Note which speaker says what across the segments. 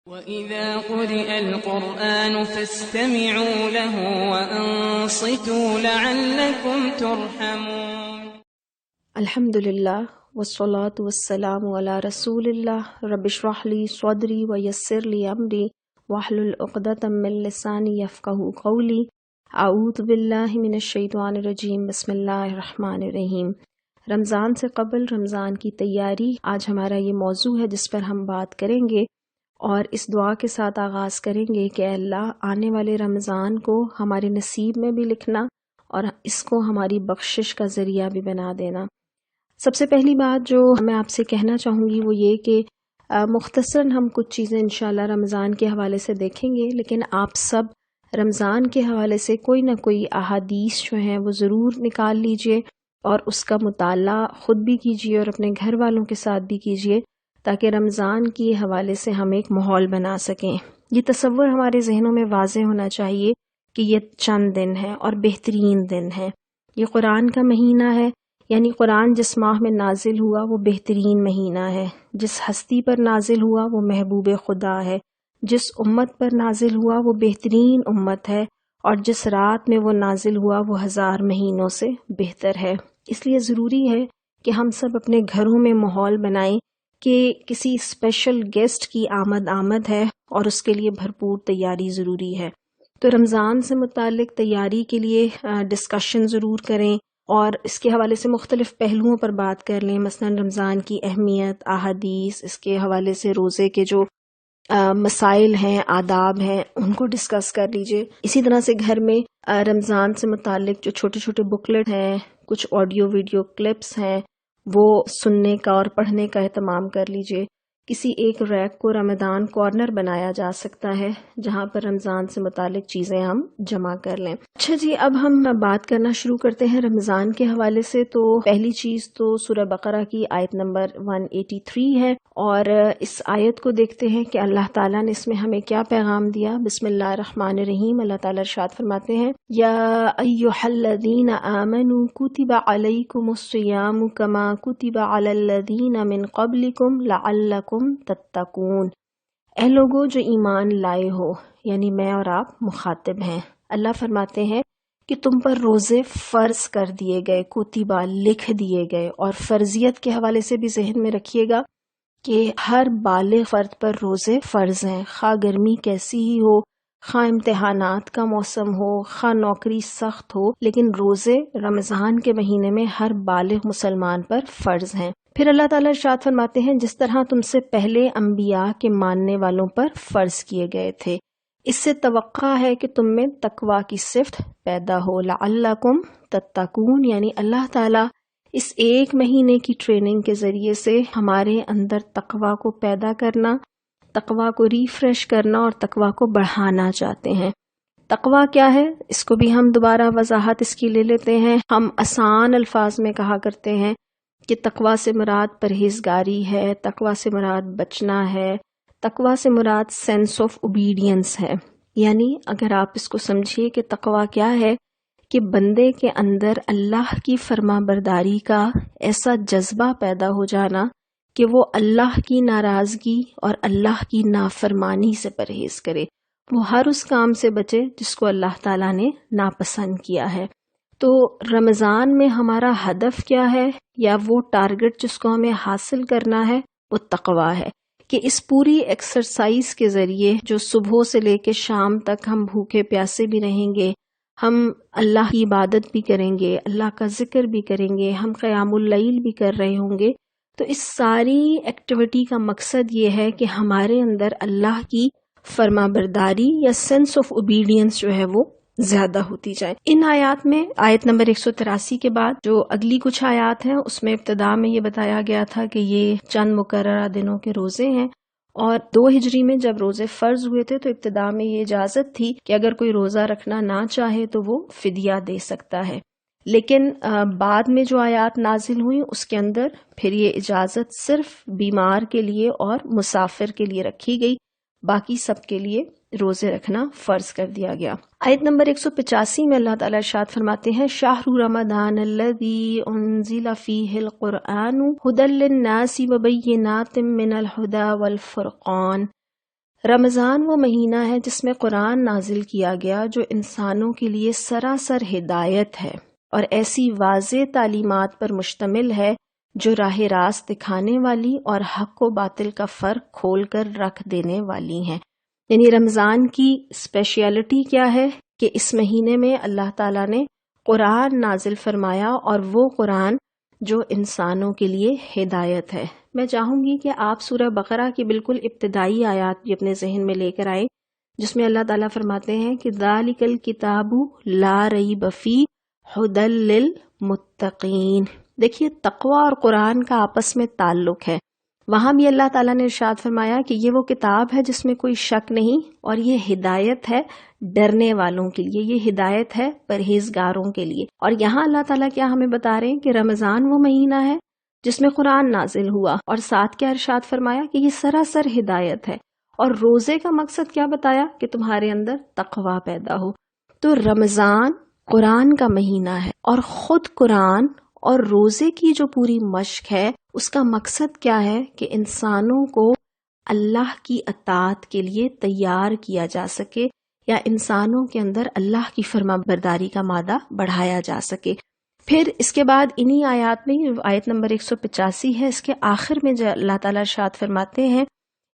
Speaker 1: وَإِذَا قُرِئَ الْقُرْآنُ فَاسْتَمِعُوا لَهُ وَأَنصِتُوا لَعَلَّكُمْ تُرْحَمُونَ۔
Speaker 2: الحمدللہ والصلاة والسلام علی رسول اللہ رب اشرح لی صدری ویسر لی امری واحلل عقدۃ من لسانی یفقہوا قولی۔ اعوذ باللہ من الشیطان الرجیم، بسم اللہ الرحمن الرحیم۔ رمضان سے قبل رمضان کی تیاری، آج ہمارا یہ موضوع ہے جس پر ہم بات کریں گے، اور اس دعا کے ساتھ آغاز کریں گے کہ اے اللہ آنے والے رمضان کو ہمارے نصیب میں بھی لکھنا اور اس کو ہماری بخشش کا ذریعہ بھی بنا دینا۔ سب سے پہلی بات جو میں آپ سے کہنا چاہوں گی وہ یہ کہ مختصراً ہم کچھ چیزیں انشاءاللہ رمضان کے حوالے سے دیکھیں گے، لیکن آپ سب رمضان کے حوالے سے کوئی نہ کوئی احادیث جو ہیں وہ ضرور نکال لیجئے اور اس کا مطالعہ خود بھی کیجئے اور اپنے گھر والوں کے ساتھ بھی کیجئے، تاکہ رمضان کے حوالے سے ہم ایک ماحول بنا سکیں۔ یہ تصور ہمارے ذہنوں میں واضح ہونا چاہیے کہ یہ چند دن ہے اور بہترین دن ہے۔ یہ قرآن کا مہینہ ہے، یعنی قرآن جس ماہ میں نازل ہوا وہ بہترین مہینہ ہے، جس ہستی پر نازل ہوا وہ محبوب خدا ہے، جس امت پر نازل ہوا وہ بہترین امت ہے، اور جس رات میں وہ نازل ہوا وہ 1000 مہینوں سے بہتر ہے۔ اس لیے ضروری ہے کہ ہم سب اپنے گھروں میں ماحول بنائیں کہ کسی اسپیشل گیسٹ کی آمد ہے اور اس کے لیے بھرپور تیاری ضروری ہے۔ تو رمضان سے متعلق تیاری کے لیے ڈسکشن ضرور کریں اور اس کے حوالے سے مختلف پہلوؤں پر بات کر لیں، مثلا رمضان کی اہمیت، احادیث، اس کے حوالے سے روزے کے جو مسائل ہیں، آداب ہیں، ان کو ڈسکس کر لیجئے۔ اسی طرح سے گھر میں رمضان سے متعلق جو چھوٹے چھوٹے بکلٹ ہیں، کچھ آڈیو ویڈیو کلپس ہیں، وہ سننے کا اور پڑھنے کا اہتمام کر لیجئے۔ کسی ایک ریک کو رمضان کارنر بنایا جا سکتا ہے جہاں پر رمضان سے متعلق چیزیں ہم جمع کر لیں۔ اچھا جی، اب ہم بات کرنا شروع کرتے ہیں رمضان کے حوالے سے۔ تو پہلی چیز تو سورہ بقرہ کی آیت نمبر 183 ہے، اور اس آیت کو دیکھتے ہیں کہ اللہ تعالیٰ نے اس میں ہمیں کیا پیغام دیا۔ بسم اللہ الرحمن الرحیم۔ اللہ تعالیٰ ارشاد فرماتے ہیں، یا ایھا الذین آمنوا کتب علیکم الصیام کما کتب علی الذین من قبلکم لعلکم تتقون۔ اے لوگو جو ایمان لائے ہو، یعنی میں اور آپ مخاطب ہیں۔ اللہ فرماتے ہیں کہ تم پر روزے فرض کر دیے گئے، کتبہ لکھ دیے گئے، اور فرضیت کے حوالے سے بھی ذہن میں رکھیے گا کہ ہر بالغ فرد پر روزے فرض ہیں، خواہ گرمی کیسی ہی ہو، خواہ امتحانات کا موسم ہو، خواہ نوکری سخت ہو، لیکن روزے رمضان کے مہینے میں ہر بالغ مسلمان پر فرض ہیں۔ پھر اللہ تعالیٰ ارشاد فرماتے ہیں، جس طرح تم سے پہلے انبیاء کے ماننے والوں پر فرض کیے گئے تھے، اس سے توقع ہے کہ تم میں تقویٰ کی صفت پیدا ہو، لعلکم تتقون، یعنی اللہ تعالیٰ اس ایک مہینے کی ٹریننگ کے ذریعے سے ہمارے اندر تقویٰ کو پیدا کرنا، تقویٰ کو ریفریش کرنا اور تقویٰ کو بڑھانا چاہتے ہیں۔ تقویٰ کیا ہے، اس کو بھی ہم دوبارہ وضاحت اس کی لے لیتے ہیں۔ ہم آسان الفاظ میں کہا کرتے ہیں کہ تقویٰ سے مراد پرہیزگاری ہے، تقویٰ سے مراد بچنا ہے، تقویٰ سے مراد سینس آف اوبیڈینس ہے۔ یعنی اگر آپ اس کو سمجھیے کہ تقویٰ کیا ہے، کہ بندے کے اندر اللہ کی فرما برداری کا ایسا جذبہ پیدا ہو جانا کہ وہ اللہ کی ناراضگی اور اللہ کی نافرمانی سے پرہیز کرے، وہ ہر اس کام سے بچے جس کو اللہ تعالیٰ نے ناپسند کیا ہے۔ تو رمضان میں ہمارا ہدف کیا ہے، یا وہ ٹارگٹ جس کو ہمیں حاصل کرنا ہے، وہ تقویٰ ہے، کہ اس پوری ایکسرسائز کے ذریعے جو صبح سے لے کے شام تک ہم بھوکے پیاسے بھی رہیں گے، ہم اللہ کی عبادت بھی کریں گے، اللہ کا ذکر بھی کریں گے، ہم قیام اللیل بھی کر رہے ہوں گے، تو اس ساری ایکٹیویٹی کا مقصد یہ ہے کہ ہمارے اندر اللہ کی فرما برداری یا سینس آف اوبیڈینس جو ہے وہ زیادہ ہوتی جائے۔ ان آیات میں آیت نمبر 183 کے بعد جو اگلی کچھ آیات ہیں، اس میں ابتدا میں یہ بتایا گیا تھا کہ یہ چند مقررہ دنوں کے روزے ہیں، اور 2 ہجری میں جب روزے فرض ہوئے تھے تو ابتدا میں یہ اجازت تھی کہ اگر کوئی روزہ رکھنا نہ چاہے تو وہ فدیہ دے سکتا ہے، لیکن بعد میں جو آیات نازل ہوئی اس کے اندر پھر یہ اجازت صرف بیمار کے لیے اور مسافر کے لیے رکھی گئی، باقی سب کے لیے روزے رکھنا فرض کر دیا گیا۔ آیت نمبر 185 میں اللہ تعالیٰ ارشاد فرماتے ہیں، شہر رمضان الذی انزل فیہ القرآن ھدی للناس وبینات من الھدی والفرقان۔ رمضان وہ مہینہ ہے جس میں قرآن نازل کیا گیا جو انسانوں کے لیے سراسر ہدایت ہے اور ایسی واضح تعلیمات پر مشتمل ہے جو راہ راست دکھانے والی اور حق و باطل کا فرق کھول کر رکھ دینے والی ہیں۔ یعنی رمضان کی اسپیشلٹی کیا ہے کہ اس مہینے میں اللہ تعالیٰ نے قرآن نازل فرمایا، اور وہ قرآن جو انسانوں کے لیے ہدایت ہے۔ میں چاہوں گی کہ آپ سورہ بقرہ کی بالکل ابتدائی آیات بھی اپنے ذہن میں لے کر آئیں، جس میں اللہ تعالیٰ فرماتے ہیں کہ ذَلِكَ الْكِتَابُ لَا رَيْبَ فِيهِ هُدًى لِّلْمُتَّقِينَ۔ دیکھیے تقوی اور قرآن کا آپس میں تعلق ہے۔ وہاں بھی اللہ تعالیٰ نے ارشاد فرمایا کہ یہ وہ کتاب ہے جس میں کوئی شک نہیں، اور یہ ہدایت ہے ڈرنے والوں کے لیے، یہ ہدایت ہے پرہیزگاروں کے لیے۔ اور یہاں اللہ تعالیٰ کیا ہمیں بتا رہے ہیں کہ رمضان وہ مہینہ ہے جس میں قرآن نازل ہوا، اور ساتھ کیا ارشاد فرمایا کہ یہ سراسر ہدایت ہے۔ اور روزے کا مقصد کیا بتایا کہ تمہارے اندر تقوی پیدا ہو۔ تو رمضان قرآن کا مہینہ ہے، اور خود قرآن اور روزے کی جو پوری مشق ہے اس کا مقصد کیا ہے کہ انسانوں کو اللہ کی اطاعت کے لیے تیار کیا جا سکے، یا انسانوں کے اندر اللہ کی فرما برداری کا مادہ بڑھایا جا سکے۔ پھر اس کے بعد انہی آیات میں آیت نمبر 185 ہے، اس کے آخر میں جو اللہ تعالیٰ ارشاد فرماتے ہیں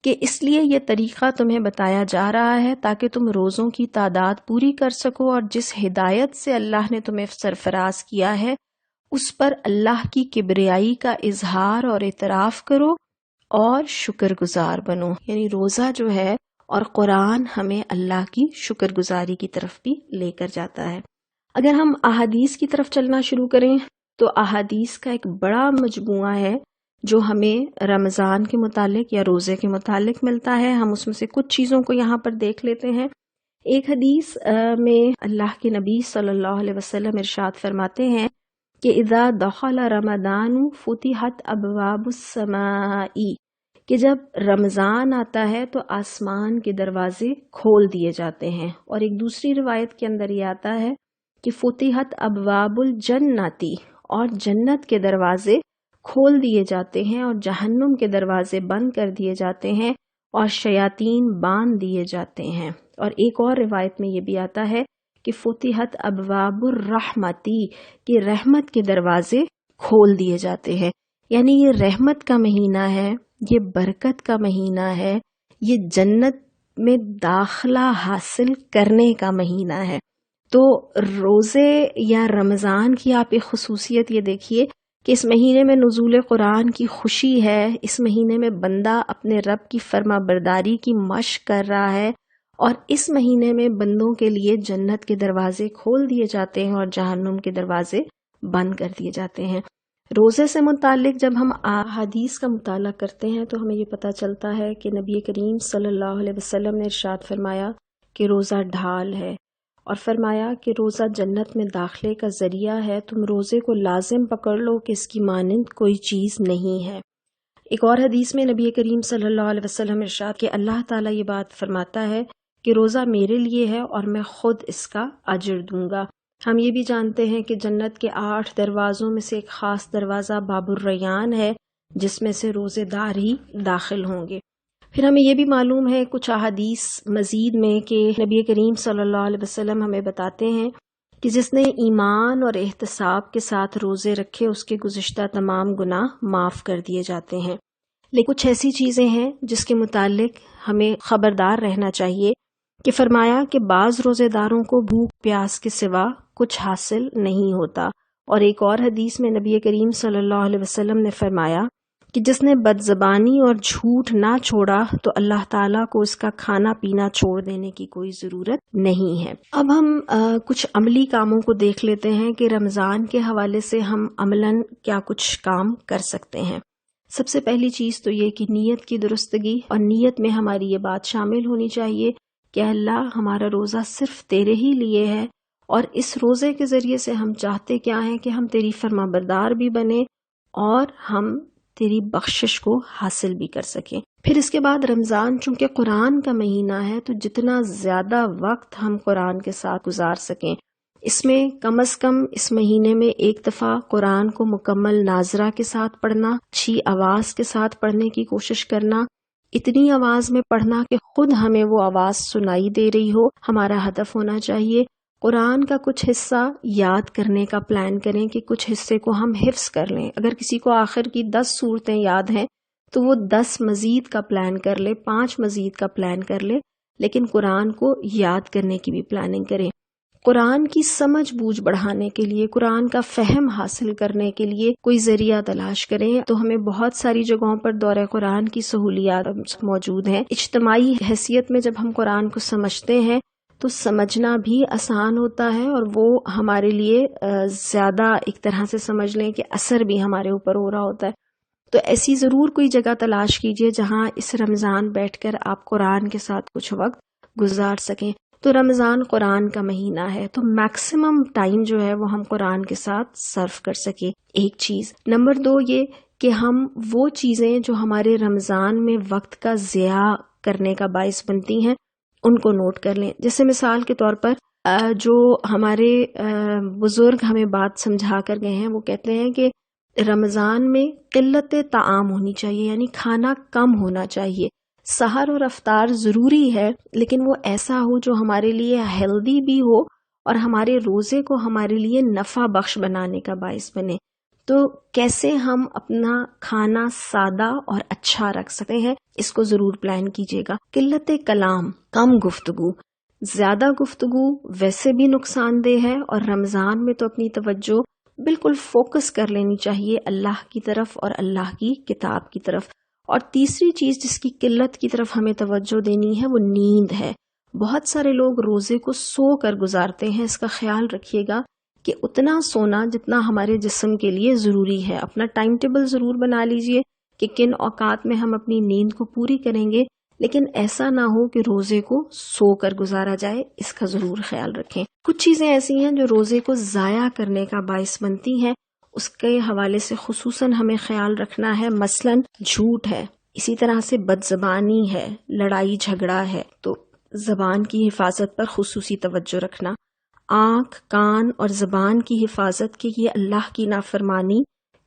Speaker 2: کہ اس لیے یہ طریقہ تمہیں بتایا جا رہا ہے تاکہ تم روزوں کی تعداد پوری کر سکو، اور جس ہدایت سے اللہ نے تمہیں سرفراز کیا ہے اس پر اللہ کی کبریائی کا اظہار اور اعتراف کرو اور شکر گزار بنو۔ یعنی روزہ جو ہے اور قرآن ہمیں اللہ کی شکر گزاری کی طرف بھی لے کر جاتا ہے۔ اگر ہم احادیث کی طرف چلنا شروع کریں تو احادیث کا ایک بڑا مجموعہ ہے جو ہمیں رمضان کے متعلق یا روزے کے متعلق ملتا ہے۔ ہم اس میں سے کچھ چیزوں کو یہاں پر دیکھ لیتے ہیں۔ ایک حدیث میں اللہ کے نبی صلی اللہ علیہ وسلم ارشاد فرماتے ہیں کہ اذا دخل رمضان فتحت ابواب السماء، کہ جب رمضان آتا ہے تو آسمان کے دروازے کھول دیے جاتے ہیں۔ اور ایک دوسری روایت کے اندر یہ آتا ہے کہ فتحت ابواب الجنتی، اور جنت کے دروازے کھول دیے جاتے ہیں اور جہنم کے دروازے بند کر دیے جاتے ہیں اور شیاطین باندھ دیے جاتے ہیں۔ اور ایک اور روایت میں یہ بھی آتا ہے کہ فتحت ابواب الرحمتی، کہ رحمت کے دروازے کھول دیے جاتے ہیں۔ یعنی یہ رحمت کا مہینہ ہے، یہ برکت کا مہینہ ہے، یہ جنت میں داخلہ حاصل کرنے کا مہینہ ہے۔ تو روزے یا رمضان کی آپ ایک خصوصیت یہ دیکھیے کہ اس مہینے میں نزول قرآن کی خوشی ہے، اس مہینے میں بندہ اپنے رب کی فرما برداری کی مشق کر رہا ہے، اور اس مہینے میں بندوں کے لیے جنت کے دروازے کھول دیے جاتے ہیں اور جہنم کے دروازے بند کر دیے جاتے ہیں۔ روزے سے متعلق جب ہم احادیث کا مطالعہ کرتے ہیں تو ہمیں یہ پتہ چلتا ہے کہ نبی کریم صلی اللہ علیہ وسلم نے ارشاد فرمایا کہ روزہ ڈھال ہے، اور فرمایا کہ روزہ جنت میں داخلے کا ذریعہ ہے، تم روزے کو لازم پکڑ لو کہ اس کی مانند کوئی چیز نہیں ہے۔ ایک اور حدیث میں نبی کریم صلی اللہ علیہ وسلم ارشاد کہ اللہ تعالیٰ یہ بات فرماتا ہے کہ روزہ میرے لیے ہے اور میں خود اس کا اجر دوں گا۔ ہم یہ بھی جانتے ہیں کہ جنت کے 8 دروازوں میں سے ایک خاص دروازہ باب الریان ہے، جس میں سے روزے دار ہی داخل ہوں گے۔ پھر ہمیں یہ بھی معلوم ہے کچھ احادیث مزید میں کہ نبی کریم صلی اللہ علیہ وسلم ہمیں بتاتے ہیں کہ جس نے ایمان اور احتساب کے ساتھ روزے رکھے اس کے گزشتہ تمام گناہ معاف کر دیے جاتے ہیں۔ لیکن کچھ ایسی چیزیں ہیں جس کے متعلق ہمیں خبردار رہنا چاہیے کہ فرمایا کہ بعض روزے داروں کو بھوک پیاس کے سوا کچھ حاصل نہیں ہوتا۔ اور ایک اور حدیث میں نبی کریم صلی اللہ علیہ وسلم نے فرمایا کہ جس نے بد زبانی اور جھوٹ نہ چھوڑا تو اللہ تعالیٰ کو اس کا کھانا پینا چھوڑ دینے کی کوئی ضرورت نہیں ہے۔ اب ہم کچھ عملی کاموں کو دیکھ لیتے ہیں کہ رمضان کے حوالے سے ہم عملاً کیا کچھ کام کر سکتے ہیں۔ سب سے پہلی چیز تو یہ کہ نیت کی درستگی، اور نیت میں ہماری یہ بات شامل ہونی چاہیے کہ اللہ ہمارا روزہ صرف تیرے ہی لیے ہے، اور اس روزے کے ذریعے سے ہم چاہتے کیا ہیں کہ ہم تیری فرما بردار بھی بنیں اور ہم تیری بخشش کو حاصل بھی کر سکیں۔ پھر اس کے بعد رمضان چونکہ قرآن کا مہینہ ہے تو جتنا زیادہ وقت ہم قرآن کے ساتھ گزار سکیں، اس میں کم از کم اس مہینے میں ایک دفعہ قرآن کو مکمل ناظرہ کے ساتھ پڑھنا، اچھی آواز کے ساتھ پڑھنے کی کوشش کرنا، اتنی آواز میں پڑھنا کہ خود ہمیں وہ آواز سنائی دے رہی ہو ہمارا ہدف ہونا چاہیے۔ قرآن کا کچھ حصہ یاد کرنے کا پلان کریں کہ کچھ حصے کو ہم حفظ کر لیں۔ اگر کسی کو آخر کی 10 صورتیں یاد ہیں تو وہ 10 مزید کا پلان کر لے، 5 مزید کا پلان کر لے، لیکن قرآن کو یاد کرنے کی بھی پلاننگ کریں۔ قرآن کی سمجھ بوجھ بڑھانے کے لیے، قرآن کا فہم حاصل کرنے کے لیے کوئی ذریعہ تلاش کریں تو ہمیں بہت ساری جگہوں پر دورہ قرآن کی سہولیات موجود ہیں۔ اجتماعی حیثیت میں جب ہم قرآن کو سمجھتے ہیں تو سمجھنا بھی آسان ہوتا ہے، اور وہ ہمارے لیے زیادہ ایک طرح سے سمجھ لیں کہ اثر بھی ہمارے اوپر ہو رہا ہوتا ہے۔ تو ایسی ضرور کوئی جگہ تلاش کیجئے جہاں اس رمضان بیٹھ کر آپ قرآن کے ساتھ کچھ وقت گزار سکیں۔ تو رمضان قرآن کا مہینہ ہے، تو میکسیمم ٹائم جو ہے وہ ہم قرآن کے ساتھ صرف کر سکیں، ایک چیز۔ نمبر 2 یہ کہ ہم وہ چیزیں جو ہمارے رمضان میں وقت کا ضیاع کرنے کا باعث بنتی ہیں ان کو نوٹ کر لیں۔ جیسے مثال کے طور پر جو ہمارے بزرگ ہمیں بات سمجھا کر گئے ہیں، وہ کہتے ہیں کہ رمضان میں قلت طعام ہونی چاہیے، یعنی کھانا کم ہونا چاہیے۔ سحر اور افطار ضروری ہے، لیکن وہ ایسا ہو جو ہمارے لیے ہیلدی بھی ہو اور ہمارے روزے کو ہمارے لیے نفع بخش بنانے کا باعث بنے۔ تو کیسے ہم اپنا کھانا سادہ اور اچھا رکھ سکتے ہیں، اس کو ضرور پلان کیجیے گا۔ قلت کلام، کم گفتگو۔ زیادہ گفتگو ویسے بھی نقصان دہ ہے، اور رمضان میں تو اپنی توجہ بالکل فوکس کر لینی چاہیے اللہ کی طرف اور اللہ کی کتاب کی طرف۔ اور تیسری چیز جس کی قلت کی طرف ہمیں توجہ دینی ہے وہ نیند ہے۔ بہت سارے لوگ روزے کو سو کر گزارتے ہیں، اس کا خیال رکھیے گا کہ اتنا سونا جتنا ہمارے جسم کے لیے ضروری ہے۔ اپنا ٹائم ٹیبل ضرور بنا لیجئے کہ کن اوقات میں ہم اپنی نیند کو پوری کریں گے، لیکن ایسا نہ ہو کہ روزے کو سو کر گزارا جائے، اس کا ضرور خیال رکھیں۔ کچھ چیزیں ایسی ہیں جو روزے کو ضائع کرنے کا باعث بنتی ہیں، اس کے حوالے سے خصوصاً ہمیں خیال رکھنا ہے۔ مثلاً جھوٹ ہے، اسی طرح سے بد زبانی ہے، لڑائی جھگڑا ہے، تو زبان کی حفاظت پر خصوصی توجہ رکھنا۔ آنکھ، کان اور زبان کی حفاظت کہ یہ اللہ کی نافرمانی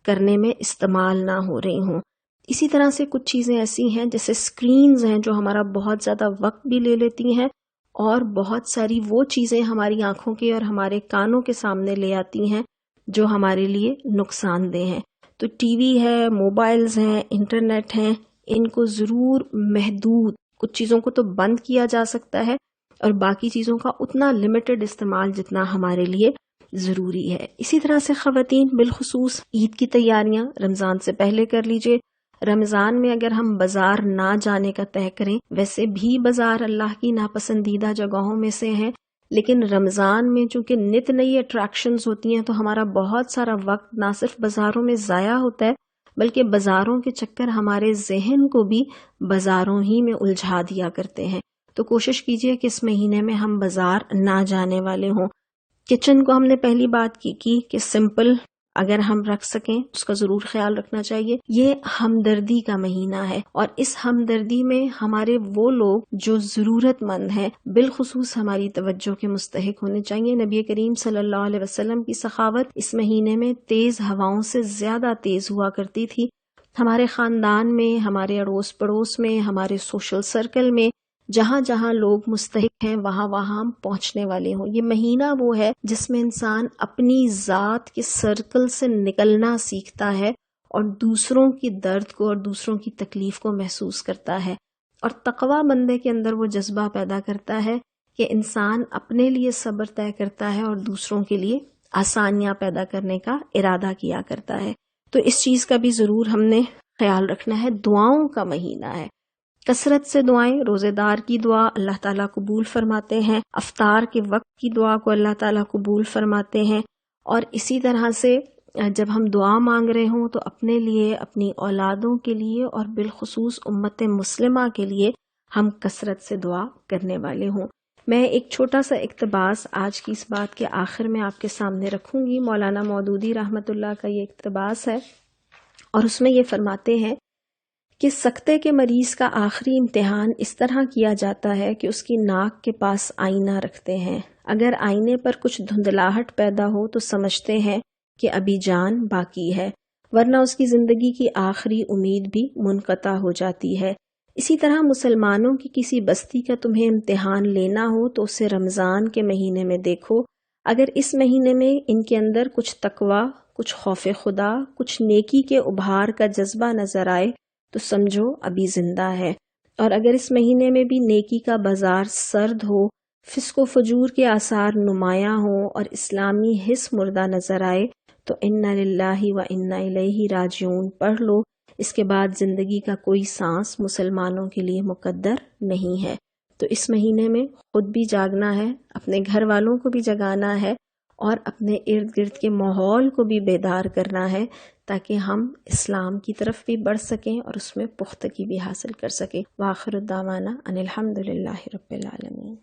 Speaker 2: کرنے میں استعمال نہ ہو رہی ہوں۔ اسی طرح سے کچھ چیزیں ایسی ہیں جیسے سکرینز ہیں جو ہمارا بہت زیادہ وقت بھی لے لیتی ہیں، اور بہت ساری وہ چیزیں ہماری آنکھوں کے اور ہمارے کانوں کے سامنے لے آتی ہیں جو ہمارے لیے نقصان دہ ہیں۔ تو ٹی وی ہے، موبائلز ہیں، انٹرنیٹ ہیں، ان کو ضرور محدود، کچھ چیزوں کو تو بند کیا جا سکتا ہے اور باقی چیزوں کا اتنا لمیٹڈ استعمال جتنا ہمارے لیے ضروری ہے۔ اسی طرح سے خواتین بالخصوص عید کی تیاریاں رمضان سے پہلے کر لیجئے۔ رمضان میں اگر ہم بازار نہ جانے کا طے کریں، ویسے بھی بازار اللہ کی ناپسندیدہ جگہوں میں سے ہیں، لیکن رمضان میں چونکہ نت نئی اٹریکشنز ہوتی ہیں تو ہمارا بہت سارا وقت نہ صرف بازاروں میں ضائع ہوتا ہے، بلکہ بازاروں کے چکر ہمارے ذہن کو بھی بازاروں ہی میں الجھا دیا کرتے ہیں۔ تو کوشش کیجئے کہ اس مہینے میں ہم بازار نہ جانے والے ہوں۔ کچن کو ہم نے پہلی بات کی کہ سمپل اگر ہم رکھ سکیں اس کا ضرور خیال رکھنا چاہیے۔ یہ ہمدردی کا مہینہ ہے، اور اس ہمدردی میں ہمارے وہ لوگ جو ضرورت مند ہیں بالخصوص ہماری توجہ کے مستحق ہونے چاہیے۔ نبی کریم صلی اللہ علیہ وسلم کی سخاوت اس مہینے میں تیز ہواؤں سے زیادہ تیز ہوا کرتی تھی۔ ہمارے خاندان میں، ہمارے اڑوس پڑوس میں، ہمارے سوشل سرکل میں جہاں جہاں لوگ مستحق ہیں وہاں وہاں ہم پہنچنے والے ہوں۔ یہ مہینہ وہ ہے جس میں انسان اپنی ذات کے سرکل سے نکلنا سیکھتا ہے اور دوسروں کی درد کو اور دوسروں کی تکلیف کو محسوس کرتا ہے، اور تقوی بندے کے اندر وہ جذبہ پیدا کرتا ہے کہ انسان اپنے لیے صبر طے کرتا ہے اور دوسروں کے لیے آسانیاں پیدا کرنے کا ارادہ کیا کرتا ہے۔ تو اس چیز کا بھی ضرور ہم نے خیال رکھنا ہے۔ دعاؤں کا مہینہ ہے، کثرت سے دعائیں۔ روزے دار کی دعا اللہ تعالیٰ قبول فرماتے ہیں، افطار کے وقت کی دعا کو اللہ تعالیٰ قبول فرماتے ہیں، اور اسی طرح سے جب ہم دعا مانگ رہے ہوں تو اپنے لیے، اپنی اولادوں کے لیے اور بالخصوص امت مسلمہ کے لیے ہم کثرت سے دعا کرنے والے ہوں۔ میں ایک چھوٹا سا اقتباس آج کی اس بات کے آخر میں آپ کے سامنے رکھوں گی۔ مولانا مودودی رحمۃ اللہ کا یہ اقتباس ہے، اور اس میں یہ فرماتے ہیں کہ سکتے کے مریض کا آخری امتحان اس طرح کیا جاتا ہے کہ اس کی ناک کے پاس آئینہ رکھتے ہیں۔ اگر آئینے پر کچھ دھندلاہٹ پیدا ہو تو سمجھتے ہیں کہ ابھی جان باقی ہے، ورنہ اس کی زندگی کی آخری امید بھی منقطع ہو جاتی ہے۔ اسی طرح مسلمانوں کی کسی بستی کا تمہیں امتحان لینا ہو تو اسے رمضان کے مہینے میں دیکھو. اگر اس مہینے میں ان کے اندر کچھ تقوی، کچھ خوف خدا، کچھ نیکی کے ابھار کا جذبہ نظر آئے تو سمجھو ابھی زندہ ہے. اور اگر اس مہینے میں بھی نیکی کا بازار سرد ہو، فسق و فجور کے آثار نمایاں ہوں اور اسلامی حس مردہ نظر آئے تو انا للہ و انا الیہ راجعون پڑھ لو. اس کے بعد زندگی کا کوئی سانس مسلمانوں کے لیے مقدر نہیں ہے. تو اس مہینے میں خود بھی جاگنا ہے، اپنے گھر والوں کو بھی جگانا ہے اور اپنے ارد گرد کے ماحول کو بھی بیدار کرنا ہے تاکہ ہم اسلام کی طرف بھی بڑھ سکیں اور اس میں پختگی بھی حاصل کر سکیں. وآخر الدعوانا ان الحمد للہ رب العالمین.